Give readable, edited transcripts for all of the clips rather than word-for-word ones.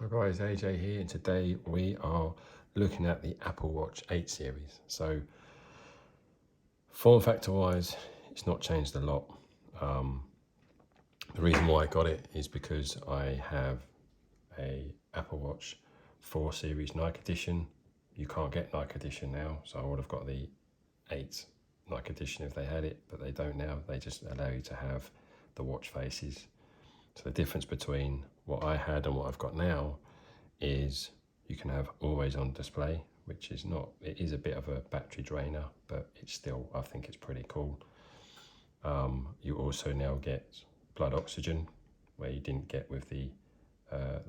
Hi guys, AJ here, and today we are looking at the Apple Watch 8 series. So form factor wise, it's not changed a lot. The reason why I got it is because I have a Apple Watch 4 series Nike edition. You can't get Nike edition now, so I would have got the 8 Nike edition if they had it, but they don't now. They just allow you to have the watch faces. So the difference between what I had and what I've got now is you can have always on display, which is not, it is a bit of a battery drainer, but it's still, I think it's pretty cool. You also now get blood oxygen, where you didn't get with the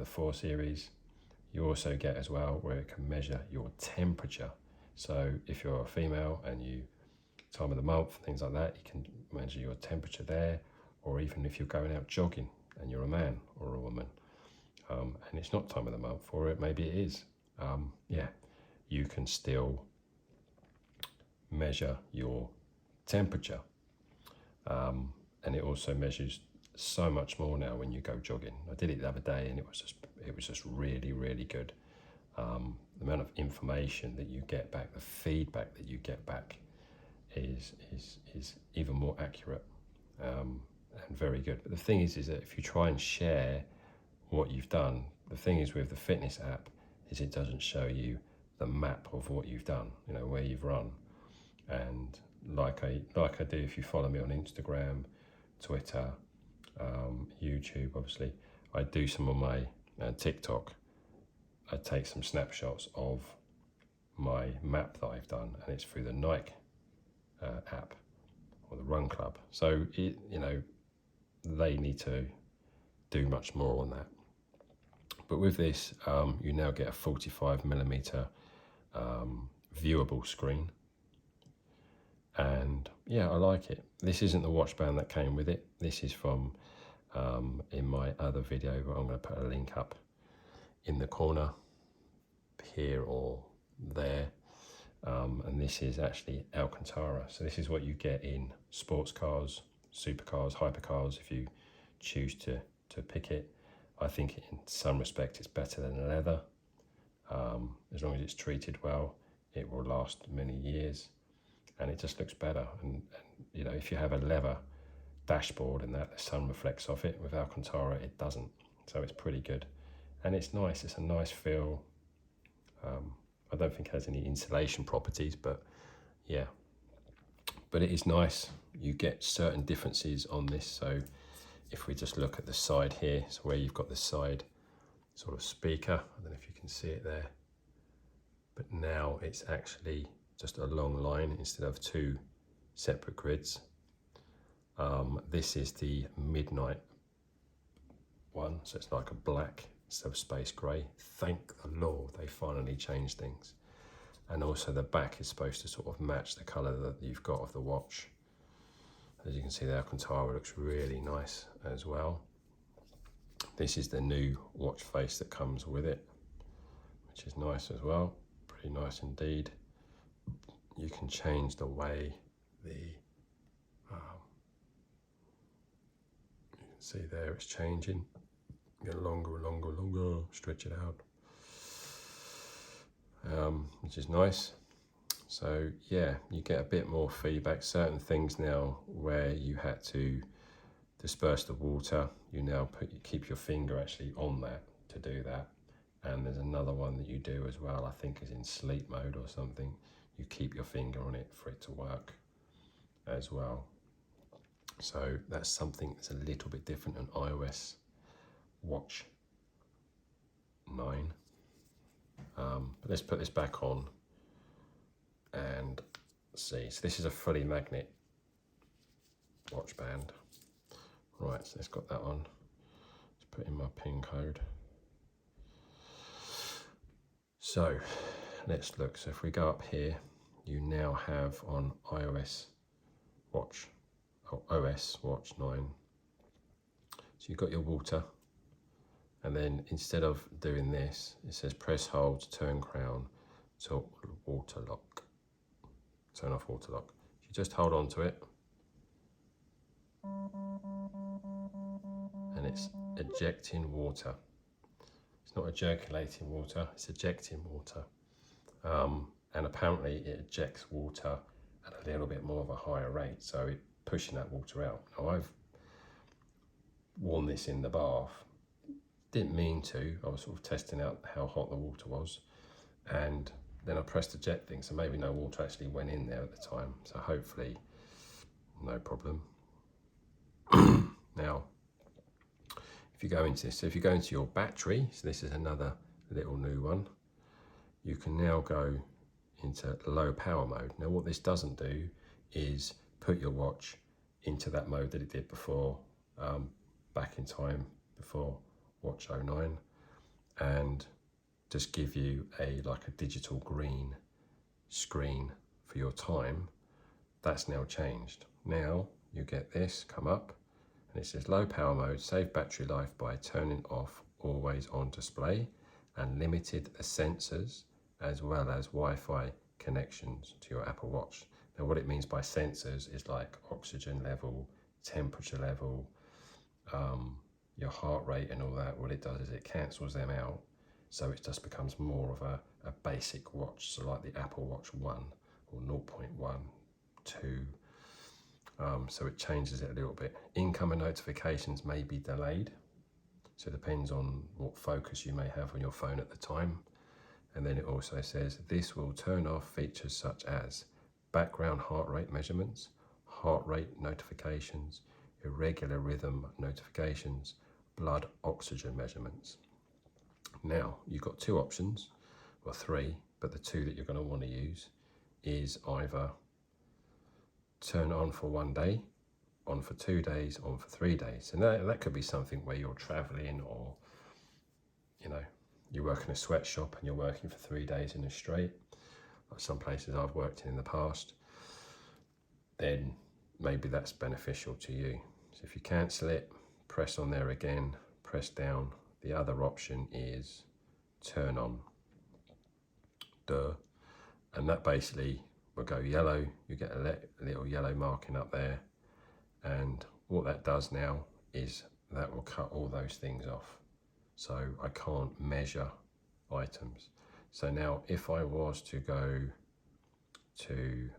4 series. You also get as well where it can measure your temperature. So if you're a female and you, time of the month, things like that, you can measure your temperature there, or even if you're going out jogging and you're a man or a woman, and it's not time of the month, or maybe it is, yeah, you can still measure your temperature, and it also measures so much more now when you go jogging. I did it the other day, and it was just really good. The amount of information that you get back, the feedback that you get back, is even more accurate, and very good. But the thing is that if you try and share what you've done, the thing is with the fitness app is it doesn't show you the map of what you've done, you know, where you've run. And like I do, if you follow me on Instagram, Twitter, YouTube, obviously, I do some of my TikTok. I take some snapshots of my map that I've done, and it's through the Nike app or the Run Club. So it, you know, they need to do much more on that. But with this, you now get a 45mm viewable screen, and yeah, I like it. This isn't the watch band that came with it. This is from in my other video, but I'm going to put a link up in the corner here or there. And this is actually Alcantara. So this is what you get in sports cars, supercars, hypercars, if you choose to pick it. I think in some respect it's better than leather. As long as it's treated well, it will last many years, and it just looks better. And you know, if you have a leather dashboard and that the sun reflects off it, with Alcantara it doesn't. So it's pretty good, and it's nice. It's a nice feel. I don't think it has any insulation properties, but yeah, but it is nice. You get certain differences on this. So if we just look at the side here, so where you've got the side sort of speaker, I don't know if you can see it there, but now it's actually just a long line instead of 2 separate grids. This is the midnight one, so it's like a black instead of space grey. Thank the Lord they finally changed things. And also the back is supposed to sort of match the colour that you've got of the watch. As you can see, the Alcantara looks really nice as well. This is the new watch face that comes with it, which is nice as well. Pretty nice indeed. You can change the way the, you can see there it's changing. Get longer, stretch it out, which is nice. So yeah, you get a bit more feedback. Certain things now where you had to disperse the water, you now keep your finger actually on that to do that. And there's another one that you do as well, I think is in sleep mode or something. You keep your finger on it for it to work as well. So that's something that's a little bit different on iOS Watch 9. But let's put this back on and see. So this is a fully magnet watch band. Right, so it's got that on. Let's put in my PIN code. So let's look. So if we go up here, you now have on iOS Watch, or OS Watch 9. So you've got your water, and then instead of doing this, it says press hold to turn crown to water lock. Turn off water lock. If you just hold on to it, and it's ejecting water. It's It's not ejaculating water, it's ejecting water. And apparently it ejects water at a little bit more of a higher rate, so it's pushing that water out. Now I've worn this in the bath, didn't mean to, I was sort of testing out how hot the water was, and then I pressed the jet thing, so maybe no water actually went in there at the time, so hopefully no problem. Now, if you go into this, so if you go into your battery, so this is another little new one, you can now go into low power mode. Now what this doesn't do is put your watch into that mode that it did before, back in time before Watch 09, and just give you like a digital green screen for your time. That's now changed. Now you get this come up and it says low power mode, save battery life by turning off always on display and limited the sensors as well as Wi-Fi connections to your Apple Watch. Now what it means by sensors is like oxygen level, temperature level, your heart rate and all that. What it does is it cancels them out, so it just becomes more of a basic watch, so like the Apple Watch 1 or 0.1, 2. So it changes it a little bit. Incoming notifications may be delayed, so it depends on what focus you may have on your phone at the time. And then it also says this will turn off features such as background heart rate measurements, heart rate notifications, irregular rhythm notifications, blood oxygen measurements. Now you've got two options, or three, but the two that you're going to want to use is either turn on for 1 day, on for 2 days, on for 3 days. And that could be something where you're traveling, or you work in a sweatshop and you're working for 3 days in a straight, like some places I've worked in the past. Then maybe that's beneficial to you. So if you cancel it, press on there again, press down. The other option is turn on. And that basically will go yellow. You get a little yellow marking up there. And what that does now is that will cut all those things off. So I can't measure items. So now if I was to go to,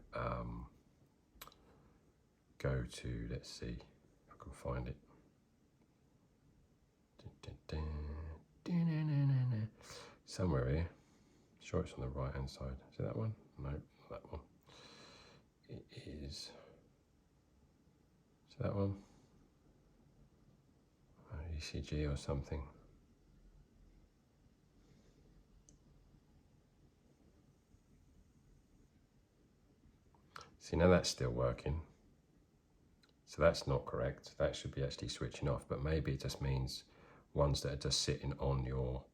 let's see if I can find it. Somewhere here. Sure, it's on the right hand side. Is it that one? No, not that one. It is that one? ECG or something. See, now that's still working. So that's not correct. That should be actually switching off, but maybe it just means ones that are just sitting on your,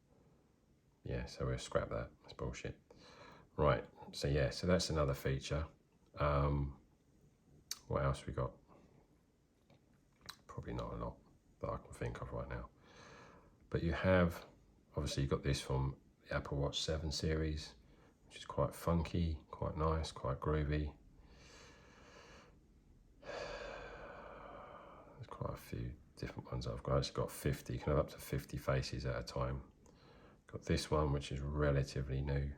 yeah, so we'll scrap that. That's bullshit. Right, so yeah, so that's another feature. What else we got? Probably not a lot that I can think of right now. But you have, obviously you've got this from the Apple Watch 7 series, which is quite funky, quite nice, quite groovy. There's quite a few different ones I've got. It's got 50, you can have up to 50 faces at a time. Got this one, which is relatively new.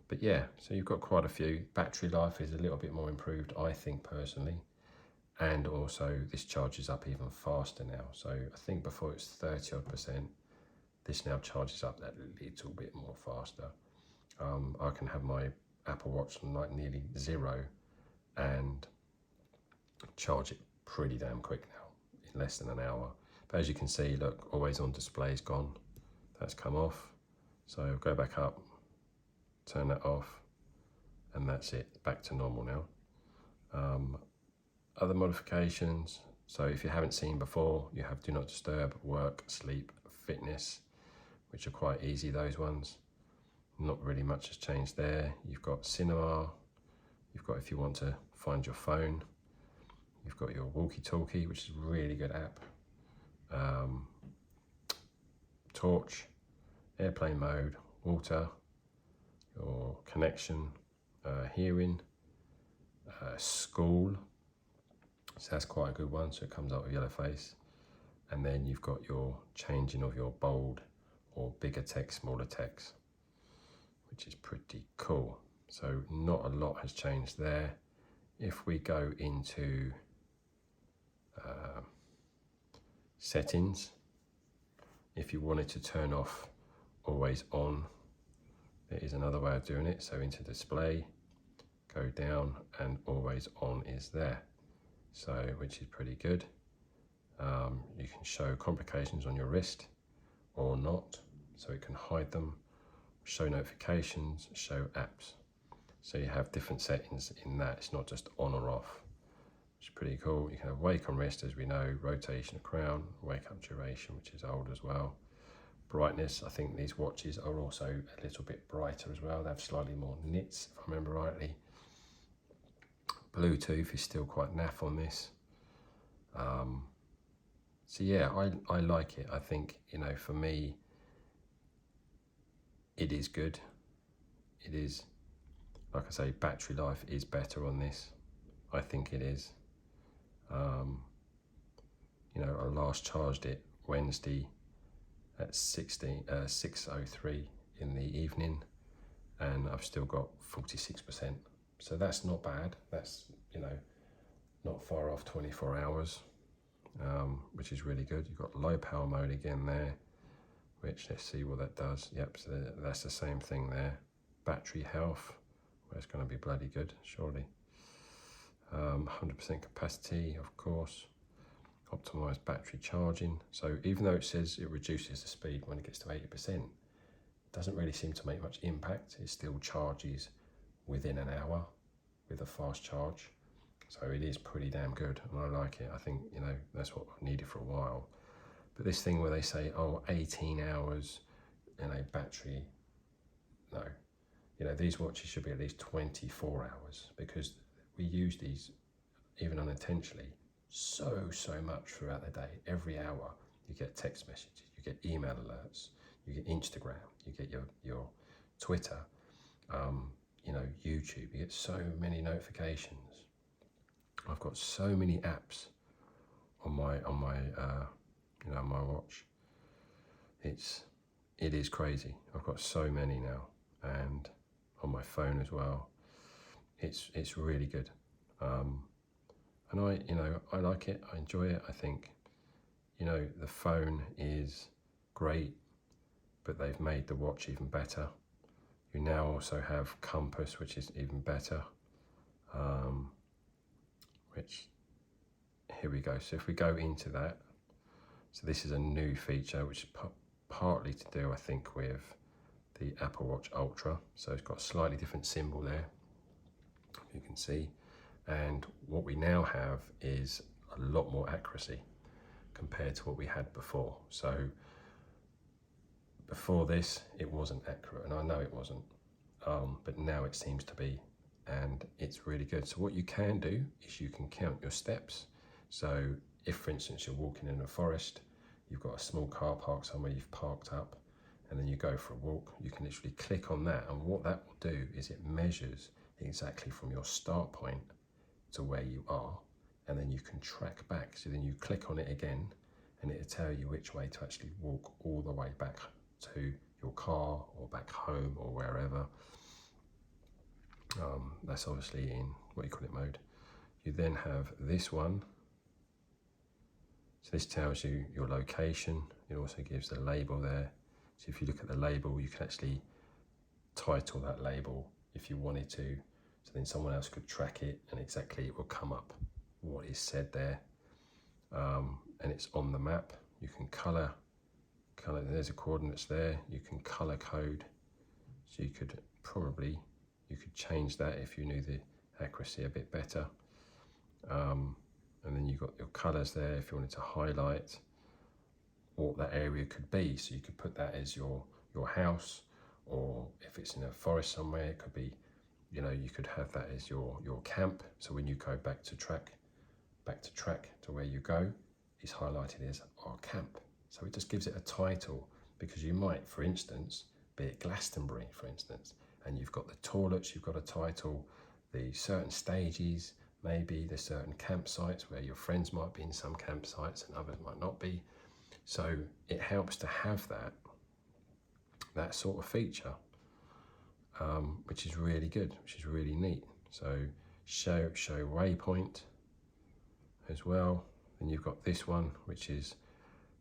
But yeah, so you've got quite a few. Battery life is a little bit more improved, I think, personally. And also this charges up even faster now. So I think before it's 30-odd%, this now charges up that little bit more faster. I can have my Apple Watch on like nearly 0 and charge it pretty damn quick now, in less than an hour. But as you can see, look, always on display is gone. That's come off. So go back up, turn that off, and that's it, back to normal now. Other modifications, so if you haven't seen before, you have do not disturb, work, sleep, fitness, which are quite easy, those ones. Not really much has changed there. You've got cinema, you've got if you want to find your phone, you've got your walkie-talkie, which is a really good app. Torch, airplane mode, water, your connection, hearing, school, so that's quite a good one, so it comes up with yellow face. And then you've got your changing of your bold or bigger text, smaller text, which is pretty cool. So not a lot has changed there. If we go into settings, if you wanted to turn off always on, there is another way of doing it. So into display, go down, and always on is there. So, which is pretty good. You can show complications on your wrist or not, so it can hide them, show notifications, show apps. So you have different settings in that. It's not just on or off, which is pretty cool. You can have wake on wrist, as we know, rotation of crown, wake up duration, which is old as well. Brightness, I think these watches are also a little bit brighter as well. They have slightly more nits, if I remember rightly. Bluetooth is still quite naff on this. So yeah, I like it. I think, you know, for me, it is good. It is, like I say, battery life is better on this. I think it is. You know, I last charged it Wednesday at 6:03 in the evening, and I've still got 46%. So that's not bad. That's, you know, not far off 24 hours, which is really good. You've got low power mode again there, which, let's see what that does. Yep, so that's the same thing there. Battery health, well, it's going to be bloody good, surely. 100% capacity, of course. Optimized battery charging. So even though it says it reduces the speed when it gets to 80%, it doesn't really seem to make much impact. It still charges within an hour with a fast charge. So it is pretty damn good, and I like it. I think, you know, that's what I've needed for a while. But this thing where they say, oh, 18 hours in a battery, no. You know, these watches should be at least 24 hours, because we use these, even unintentionally, so much throughout the day. Every hour you get text messages, you get email alerts, you get Instagram, you get your Twitter, you know, YouTube. You get so many notifications. I've got so many apps on my you know, my watch. It is crazy. I've got so many now, and on my phone as well. It's really good. And I like it. I enjoy it. I think, you know, the phone is great, but they've made the watch even better. You now also have compass, which is even better. Which, here we go. So if we go into that, so this is a new feature, which is partly to do, I think, with the Apple Watch Ultra. So it's got a slightly different symbol there, you can see. And what we now have is a lot more accuracy compared to what we had before. So before this, it wasn't accurate, and I know it wasn't, but now it seems to be, and it's really good. So what you can do is you can count your steps. So if, for instance, you're walking in a forest, you've got a small car park somewhere, you've parked up, and then you go for a walk, you can literally click on that, and what that will do is it measures exactly from your start point to where you are, and then you can track back. So then you click on it again, and it'll tell you which way to actually walk all the way back to your car or back home or wherever. That's obviously in what you call it mode. You then have this one. So this tells you your location. It also gives the label there. So if you look at the label, you can actually title that label if you wanted to. So then someone else could track it, and exactly it will come up what is said there. And it's on the map. You can color, there's the coordinates there. You can color code. So you could change that if you knew the accuracy a bit better. And then you've got your colors there if you wanted to highlight what that area could be. So you could put that as your house, or if it's in a forest somewhere, it could be, you know, you could have that as your camp. So when you go back to track to where you go, it's highlighted as our camp. So it just gives it a title, because you might, for instance, be at Glastonbury, for instance, and you've got the toilets, you've got a title, the certain stages, maybe the certain campsites where your friends might be in some campsites and others might not be. So it helps to have that, that sort of feature, which is really good, which is really neat. So show waypoint as well. Then you've got this one, which is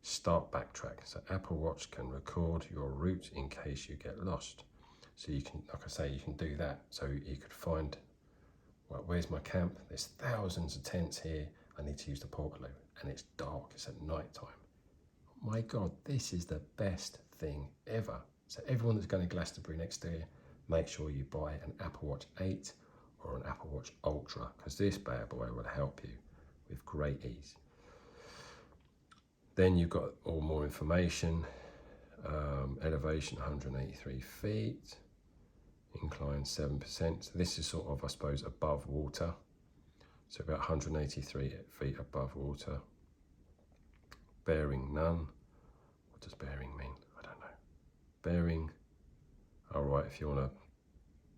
start backtrack. So Apple Watch can record your route in case you get lost. So you can, like I say, you can do that. So you could find, well, where's my camp? There's thousands of tents here. I need to use the portalo, and it's dark. It's at night time. My God, this is the best thing ever. So everyone that's going to Glastonbury next year, make sure you buy an Apple Watch 8 or an Apple Watch Ultra, because this bad boy will help you with great ease. Then you've got all more information. Elevation 183 feet, incline 7%. So this is sort of, I suppose, above water. So about 183 feet above water. Bearing none. What does bearing mean? I don't know. Bearing, all right, if you want to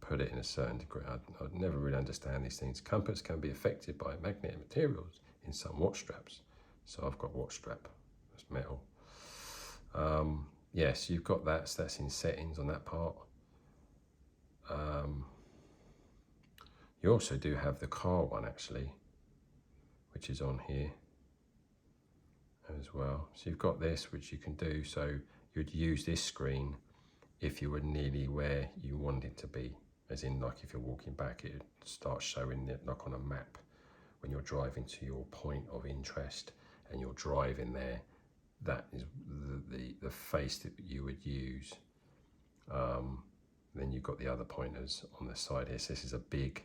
put it in a certain degree. I'd never really understand these things. Compass can be affected by magnetic materials in some watch straps. So I've got watch strap, it's metal. Yes, you've got that, so that's in settings on that part. You also do have the car one actually, which is on here as well. So you've got this, which you can do. So you'd use this screen if you were nearly where you want it to be. As in, like if you're walking back, it would start showing it like on a map when you're driving to your point of interest and you're driving there. That is the face that you would use. Then you've got the other pointers on the side here. So this is a big,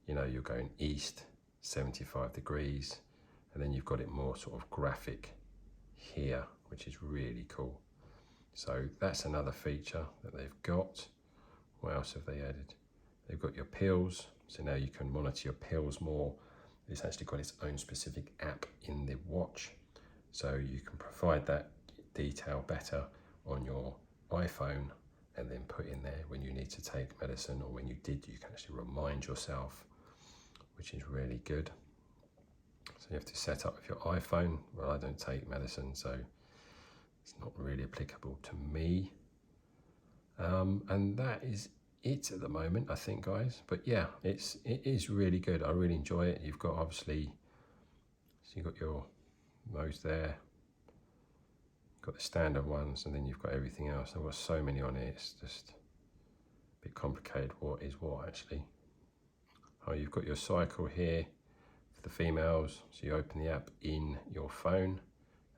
you know, you're going east 75 degrees, and then you've got it more sort of graphic here, which is really cool. So that's another feature that they've got. What else have they added? They've got your pills, so now you can monitor your pills more. It's actually got its own specific app in the watch, so you can provide that detail better on your iPhone and then put in there when you need to take medicine, or when you did, you can actually remind yourself, which is really good. So you have to set up with your iPhone. Well, I don't take medicine, so it's not really applicable to me. And that is it at the moment, I think, guys. But yeah, it is really good. I really enjoy it. You've got obviously, so you've got your those there, you've got the standard ones, and then you've got everything else. I've got so many on here, it's just a bit complicated what is what actually. Oh, you've got your cycle here for the females, so you open the app in your phone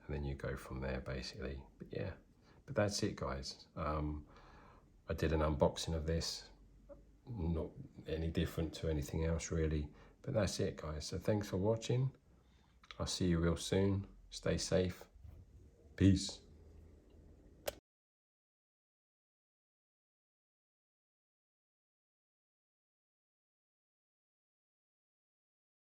and then you go from there basically. But yeah, but that's it, guys. I did an unboxing of this, not any different to anything else really, but that's it, guys. So thanks for watching. I'll see you real soon. Stay safe. Peace.